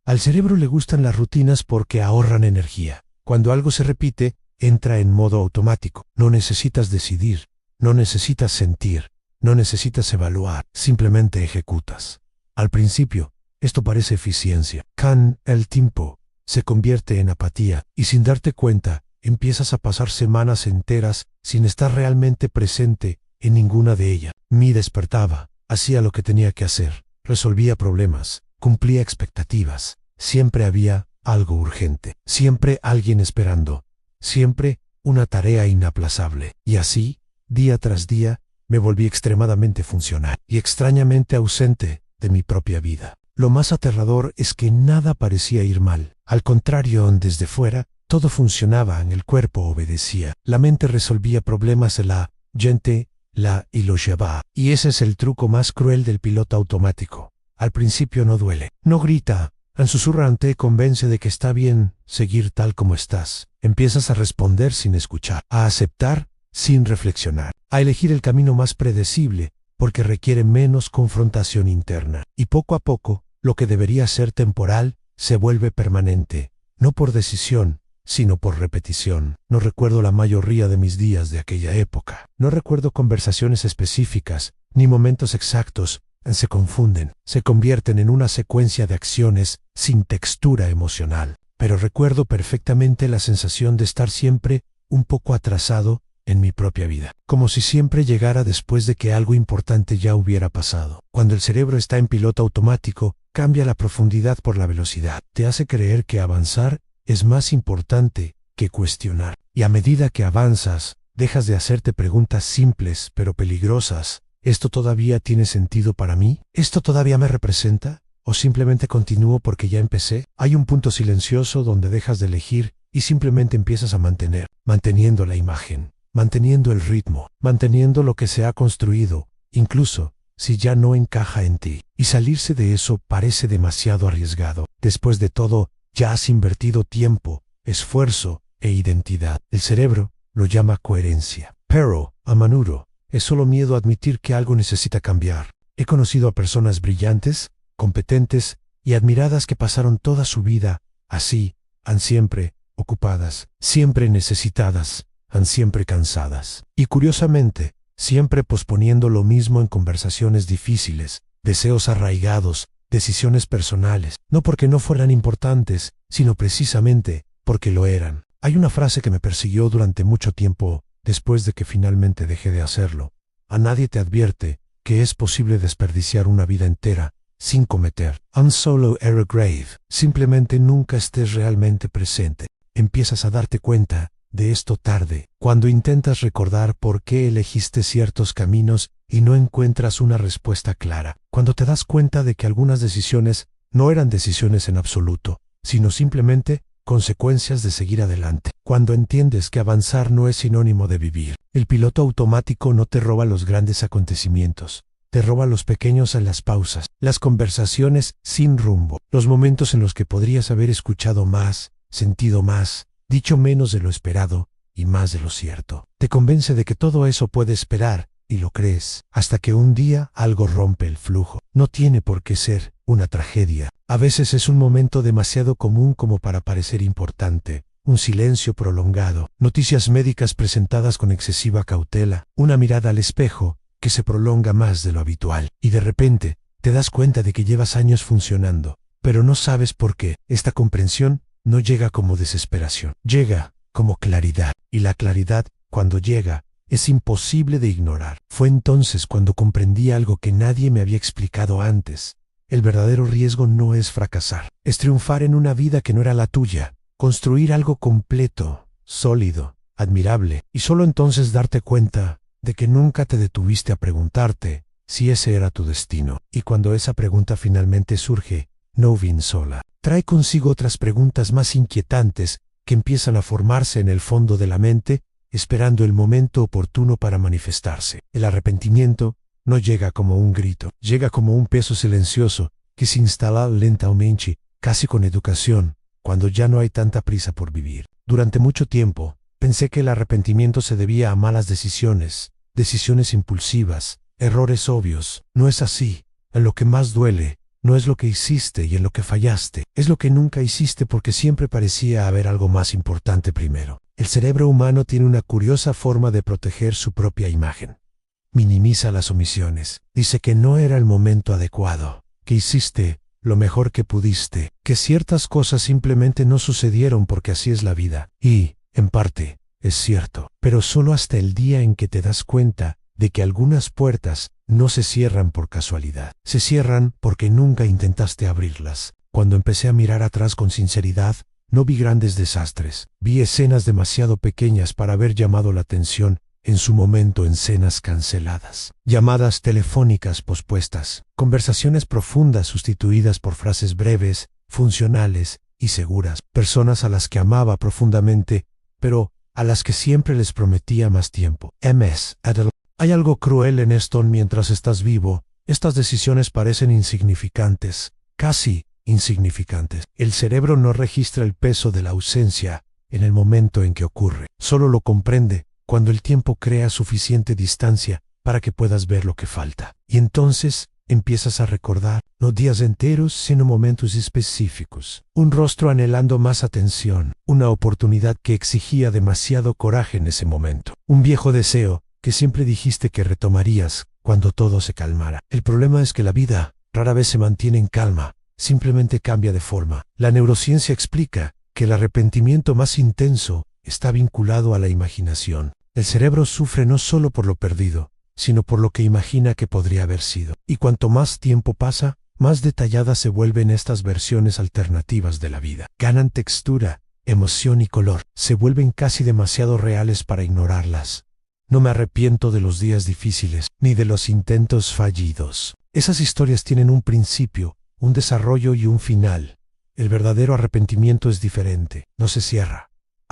Al cerebro le gustan las rutinas porque ahorran energía. Cuando algo se repite, entra en modo automático. No necesitas decidir, no necesitas sentir, no necesitas evaluar, simplemente ejecutas. Al principio, esto parece eficiencia. Con el tiempo, se convierte en apatía y sin darte cuenta, empiezas a pasar semanas enteras sin estar realmente presente en ninguna de ellas. Me despertaba, hacía lo que tenía que hacer, resolvía problemas, cumplía expectativas. Siempre había algo urgente, siempre alguien esperando, siempre una tarea inaplazable. Y así, día tras día, me volví extremadamente funcional y extrañamente ausente de mi propia vida. Lo más aterrador es que nada parecía ir mal. Al contrario, desde fuera, todo funcionaba, en el cuerpo obedecía. La mente resolvía problemas de la gente, y los llevaba. Y ese es el truco más cruel del piloto automático. Al principio no duele, no grita, en susurrante convence de que está bien seguir tal como estás. Empiezas a responder sin escuchar, a aceptar sin reflexionar, a elegir el camino más predecible, porque requiere menos confrontación interna. Y poco a poco, lo que debería ser temporal, se vuelve permanente, no por decisión, sino por repetición. No recuerdo la mayoría de mis días de aquella época. No recuerdo conversaciones específicas, ni momentos exactos. Se confunden, se convierten en una secuencia de acciones sin textura emocional. Pero recuerdo perfectamente la sensación de estar siempre un poco atrasado en mi propia vida, como si siempre llegara después de que algo importante ya hubiera pasado. Cuando el cerebro está en piloto automático, cambia la profundidad por la velocidad. Te hace creer que avanzar es más importante que cuestionar. Y a medida que avanzas, dejas de hacerte preguntas simples pero peligrosas. ¿Esto todavía tiene sentido para mí? ¿Esto todavía me representa? ¿O simplemente continúo porque ya empecé? Hay un punto silencioso donde dejas de elegir y simplemente empiezas a manteniendo la imagen, manteniendo el ritmo, manteniendo lo que se ha construido, incluso si ya no encaja en ti. Y salirse de eso parece demasiado arriesgado. Después de todo, ya has invertido tiempo, esfuerzo e identidad. El cerebro lo llama coherencia. Pero, a menudo, es solo miedo a admitir que algo necesita cambiar. He conocido a personas brillantes, competentes y admiradas que pasaron toda su vida así, han siempre ocupadas, siempre necesitadas, han siempre cansadas. Y curiosamente, siempre posponiendo lo mismo en conversaciones difíciles, deseos arraigados, decisiones personales, no porque no fueran importantes, sino precisamente porque lo eran. Hay una frase que me persiguió durante mucho tiempo después de que finalmente dejé de hacerlo. A nadie te advierte que es posible desperdiciar una vida entera sin cometer un solo error grave. Simplemente nunca estés realmente presente. Empiezas a darte cuenta de esto tarde, cuando intentas recordar por qué elegiste ciertos caminos y no encuentras una respuesta clara. Cuando te das cuenta de que algunas decisiones no eran decisiones en absoluto, sino simplemente consecuencias de seguir adelante. Cuando entiendes que avanzar no es sinónimo de vivir. El piloto automático no te roba los grandes acontecimientos, te roba los pequeños en las pausas, las conversaciones sin rumbo, los momentos en los que podrías haber escuchado más, sentido más, dicho menos de lo esperado y más de lo cierto. Te convence de que todo eso puede esperar y lo crees, hasta que un día algo rompe el flujo. No tiene por qué ser una tragedia. A veces es un momento demasiado común como para parecer importante. Un silencio prolongado, noticias médicas presentadas con excesiva cautela, una mirada al espejo que se prolonga más de lo habitual. Y de repente, te das cuenta de que llevas años funcionando, pero no sabes por qué. Esta comprensión no llega como desesperación, llega como claridad. Y la claridad, cuando llega, es imposible de ignorar. Fue entonces cuando comprendí algo que nadie me había explicado antes. El verdadero riesgo no es fracasar, es triunfar en una vida que no era la tuya, construir algo completo, sólido, admirable, y solo entonces darte cuenta de que nunca te detuviste a preguntarte si ese era tu destino. Y cuando esa pregunta finalmente surge, no viene sola. Trae consigo otras preguntas más inquietantes que empiezan a formarse en el fondo de la mente, esperando el momento oportuno para manifestarse. El arrepentimiento no llega como un grito, llega como un peso silencioso que se instala lentamente, casi con educación, cuando ya no hay tanta prisa por vivir. Durante mucho tiempo, pensé que el arrepentimiento se debía a malas decisiones, decisiones impulsivas, errores obvios. No es así. Lo que más duele no es lo que hiciste y en lo que fallaste, es lo que nunca hiciste porque siempre parecía haber algo más importante primero. El cerebro humano tiene una curiosa forma de proteger su propia imagen. Minimiza las omisiones, dice que no era el momento adecuado, que hiciste lo mejor que pudiste, que ciertas cosas simplemente no sucedieron porque así es la vida. Y, en parte, es cierto, pero solo hasta el día en que te das cuenta de que algunas puertas no se cierran por casualidad. Se cierran porque nunca intentaste abrirlas. Cuando empecé a mirar atrás con sinceridad, no vi grandes desastres. Vi escenas demasiado pequeñas para haber llamado la atención en su momento, en escenas canceladas, llamadas telefónicas pospuestas, conversaciones profundas sustituidas por frases breves, funcionales y seguras, personas a las que amaba profundamente, pero a las que siempre les prometía más tiempo. MS. Hay algo cruel en esto. Mientras estás vivo, estas decisiones parecen insignificantes, casi insignificantes. El cerebro no registra el peso de la ausencia en el momento en que ocurre, solo lo comprende cuando el tiempo crea suficiente distancia para que puedas ver lo que falta. Y entonces empiezas a recordar, no días enteros, sino momentos específicos. Un rostro anhelando más atención, una oportunidad que exigía demasiado coraje en ese momento. Un viejo deseo que siempre dijiste que retomarías cuando todo se calmara. El problema es que la vida rara vez se mantiene en calma, simplemente cambia de forma. La neurociencia explica que el arrepentimiento más intenso está vinculado a la imaginación. El cerebro sufre no solo por lo perdido, sino por lo que imagina que podría haber sido. Y cuanto más tiempo pasa, más detalladas se vuelven estas versiones alternativas de la vida. Ganan textura, emoción y color. Se vuelven casi demasiado reales para ignorarlas. No me arrepiento de los días difíciles, ni de los intentos fallidos. Esas historias tienen un principio, un desarrollo y un final. El verdadero arrepentimiento es diferente, no se cierra,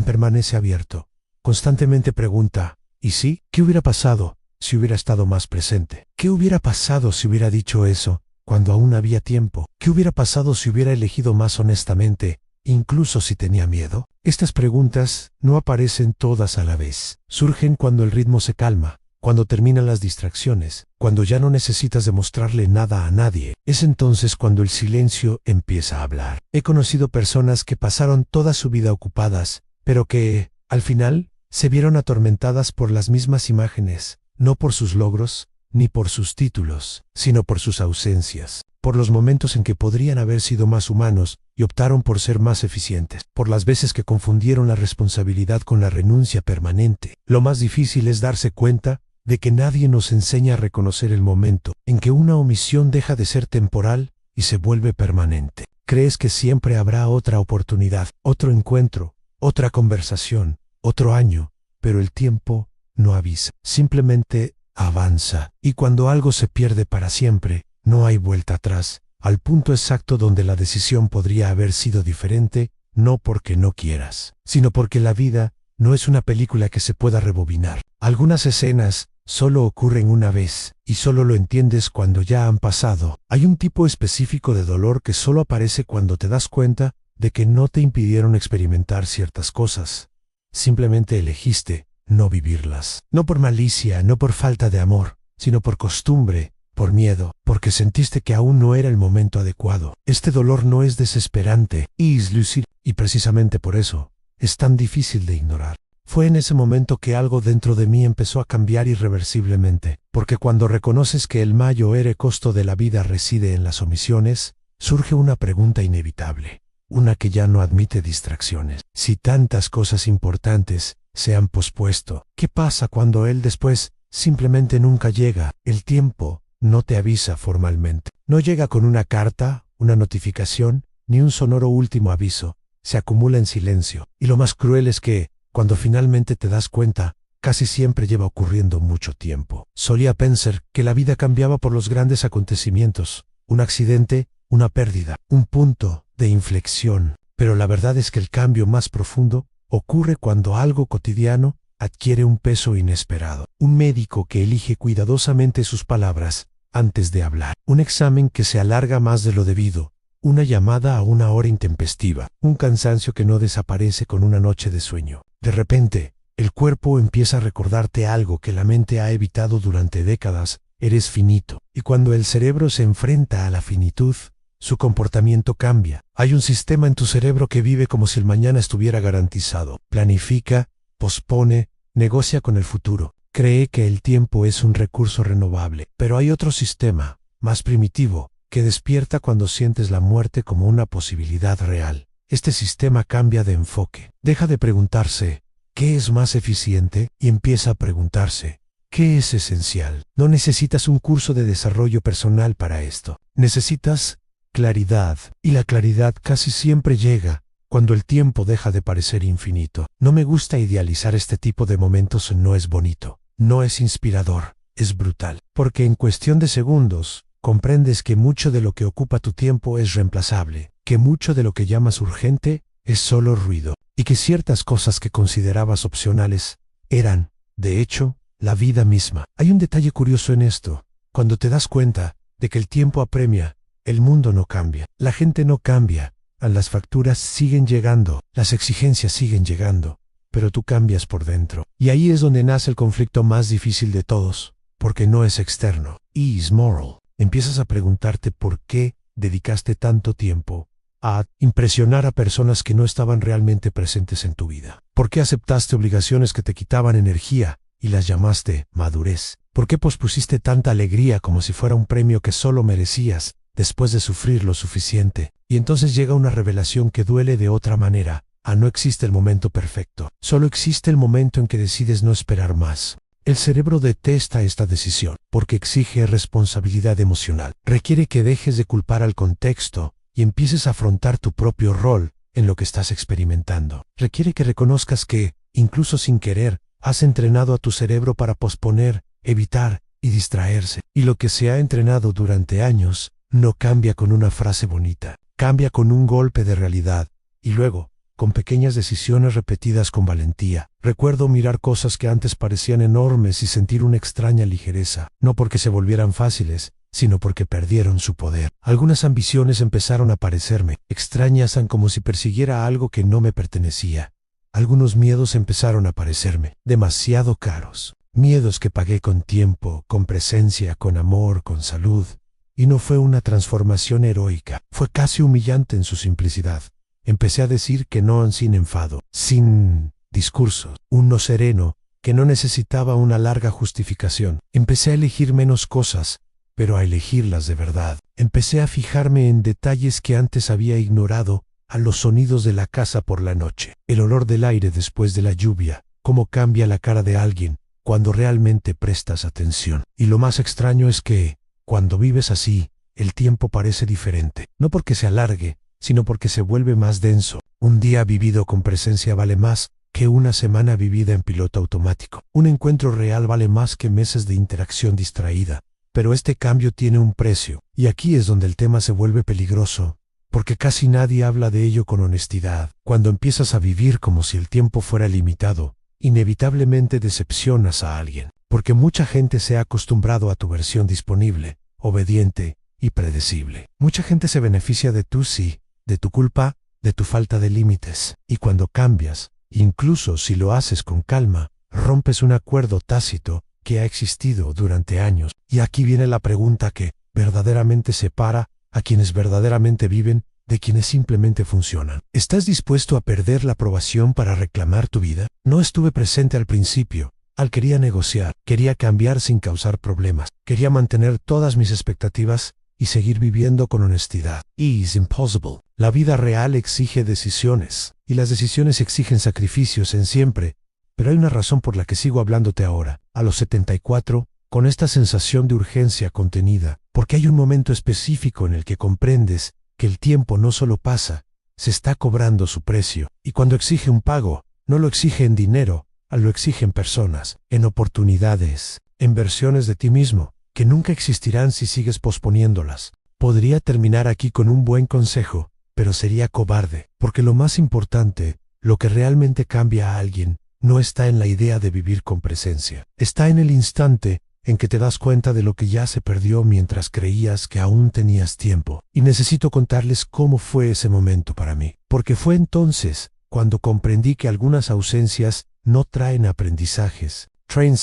permanece abierto. Constantemente pregunta, ¿y sí? ¿Qué hubiera pasado si hubiera estado más presente? ¿Qué hubiera pasado si hubiera dicho eso cuando aún había tiempo? ¿Qué hubiera pasado si hubiera elegido más honestamente, incluso si tenía miedo? Estas preguntas no aparecen todas a la vez. Surgen cuando el ritmo se calma, cuando terminan las distracciones, cuando ya no necesitas demostrarle nada a nadie. Es entonces cuando el silencio empieza a hablar. He conocido personas que pasaron toda su vida ocupadas, pero que, al final, se vieron atormentadas por las mismas imágenes, no por sus logros, ni por sus títulos, sino por sus ausencias, por los momentos en que podrían haber sido más humanos y optaron por ser más eficientes, por las veces que confundieron la responsabilidad con la renuncia permanente. Lo más difícil es darse cuenta de que nadie nos enseña a reconocer el momento en que una omisión deja de ser temporal y se vuelve permanente. Crees que siempre habrá otra oportunidad, otro encuentro, otra conversación, otro año, pero el tiempo no avisa, simplemente avanza. Y cuando algo se pierde para siempre, no hay vuelta atrás, al punto exacto donde la decisión podría haber sido diferente, no porque no quieras, sino porque la vida no es una película que se pueda rebobinar. Algunas escenas solo ocurren una vez, y solo lo entiendes cuando ya han pasado. Hay un tipo específico de dolor que solo aparece cuando te das cuenta de que no te impidieron experimentar ciertas cosas. Simplemente elegiste no vivirlas. No por malicia, no por falta de amor, sino por costumbre, por miedo, porque sentiste que aún no era el momento adecuado. Este dolor no es desesperante, y precisamente por eso es tan difícil de ignorar. Fue en ese momento que algo dentro de mí empezó a cambiar irreversiblemente, porque cuando reconoces que el mayor costo de la vida reside en las omisiones, surge una pregunta inevitable, una que ya no admite distracciones. Si tantas cosas importantes se han pospuesto, ¿qué pasa cuando él después simplemente nunca llega? El tiempo no te avisa formalmente. No llega con una carta, una notificación, ni un sonoro último aviso. Se acumula en silencio. Y lo más cruel es que, cuando finalmente te das cuenta, casi siempre lleva ocurriendo mucho tiempo. Solía pensar que la vida cambiaba por los grandes acontecimientos, un accidente, una pérdida, un punto de inflexión. Pero la verdad es que el cambio más profundo ocurre cuando algo cotidiano adquiere un peso inesperado. Un médico que elige cuidadosamente sus palabras antes de hablar. Un examen que se alarga más de lo debido. Una llamada a una hora intempestiva. Un cansancio que no desaparece con una noche de sueño. De repente, el cuerpo empieza a recordarte algo que la mente ha evitado durante décadas. Eres finito. Y cuando el cerebro se enfrenta a la finitud, su comportamiento cambia. Hay un sistema en tu cerebro que vive como si el mañana estuviera garantizado. Planifica, pospone, negocia con el futuro. Cree que el tiempo es un recurso renovable. Pero hay otro sistema, más primitivo, que despierta cuando sientes la muerte como una posibilidad real. Este sistema cambia de enfoque. Deja de preguntarse, ¿qué es más eficiente? Y empieza a preguntarse, ¿qué es esencial? No necesitas un curso de desarrollo personal para esto. Necesitas claridad. Y la claridad casi siempre llega cuando el tiempo deja de parecer infinito. No me gusta idealizar este tipo de momentos, no es bonito, no es inspirador, es brutal. Porque en cuestión de segundos, comprendes que mucho de lo que ocupa tu tiempo es reemplazable, que mucho de lo que llamas urgente es solo ruido, y que ciertas cosas que considerabas opcionales eran, de hecho, la vida misma. Hay un detalle curioso en esto. Cuando te das cuenta de que el tiempo apremia, el mundo no cambia, la gente no cambia, las facturas siguen llegando, las exigencias siguen llegando, pero tú cambias por dentro. Y ahí es donde nace el conflicto más difícil de todos, porque no es externo, es moral. Empiezas a preguntarte por qué dedicaste tanto tiempo a impresionar a personas que no estaban realmente presentes en tu vida. ¿Por qué aceptaste obligaciones que te quitaban energía y las llamaste madurez? ¿Por qué pospusiste tanta alegría como si fuera un premio que solo merecías después de sufrir lo suficiente? Y entonces llega una revelación que duele de otra manera. No existe el momento perfecto. Solo existe el momento en que decides no esperar más. El cerebro detesta esta decisión porque exige responsabilidad emocional. Requiere que dejes de culpar al contexto y empieces a afrontar tu propio rol en lo que estás experimentando. Requiere que reconozcas que, incluso sin querer, has entrenado a tu cerebro para posponer, evitar y distraerse. Y lo que se ha entrenado durante años no cambia con una frase bonita. Cambia con un golpe de realidad. Y luego, con pequeñas decisiones repetidas con valentía. Recuerdo mirar cosas que antes parecían enormes y sentir una extraña ligereza, no porque se volvieran fáciles, sino porque perdieron su poder. Algunas ambiciones empezaron a parecerme extrañas, como si persiguiera algo que no me pertenecía. Algunos miedos empezaron a parecerme demasiado caros. Miedos que pagué con tiempo, con presencia, con amor, con salud. Y no fue una transformación heroica, fue casi humillante en su simplicidad. Empecé a decir que no sin enfado, sin discursos, un no sereno, que no necesitaba una larga justificación. Empecé a elegir menos cosas, pero a elegirlas de verdad. Empecé a fijarme en detalles que antes había ignorado, a los sonidos de la casa por la noche, el olor del aire después de la lluvia, cómo cambia la cara de alguien cuando realmente prestas atención. Y lo más extraño es que, cuando vives así, el tiempo parece diferente, no porque se alargue, sino porque se vuelve más denso. Un día vivido con presencia vale más que una semana vivida en piloto automático. Un encuentro real vale más que meses de interacción distraída. Pero este cambio tiene un precio, y aquí es donde el tema se vuelve peligroso, porque casi nadie habla de ello con honestidad. Cuando empiezas a vivir como si el tiempo fuera limitado, inevitablemente decepcionas a alguien, porque mucha gente se ha acostumbrado a tu versión disponible, obediente y predecible. Mucha gente se beneficia de tu sí, de tu culpa, de tu falta de límites. Y cuando cambias, incluso si lo haces con calma, rompes un acuerdo tácito que ha existido durante años. Y aquí viene la pregunta que verdaderamente separa a quienes verdaderamente viven de quienes simplemente funcionan. ¿Estás dispuesto a perder la aprobación para reclamar tu vida? No estuve presente al principio. Quería negociar, quería cambiar sin causar problemas, quería mantener todas mis expectativas y seguir viviendo con honestidad. It's impossible. La vida real exige decisiones, y las decisiones exigen sacrificios en siempre, pero hay una razón por la que sigo hablándote ahora, a los 74, con esta sensación de urgencia contenida, porque hay un momento específico en el que comprendes que el tiempo no solo pasa, se está cobrando su precio, y cuando exige un pago, no lo exige en dinero, lo exige en personas, en oportunidades, en versiones de ti mismo, que nunca existirán si sigues posponiéndolas. Podría terminar aquí con un buen consejo, pero sería cobarde, porque lo más importante, lo que realmente cambia a alguien, no está en la idea de vivir con presencia. Está en el instante en que te das cuenta de lo que ya se perdió mientras creías que aún tenías tiempo. Y necesito contarles cómo fue ese momento para mí, porque fue entonces cuando comprendí que algunas ausencias no traen aprendizajes, traen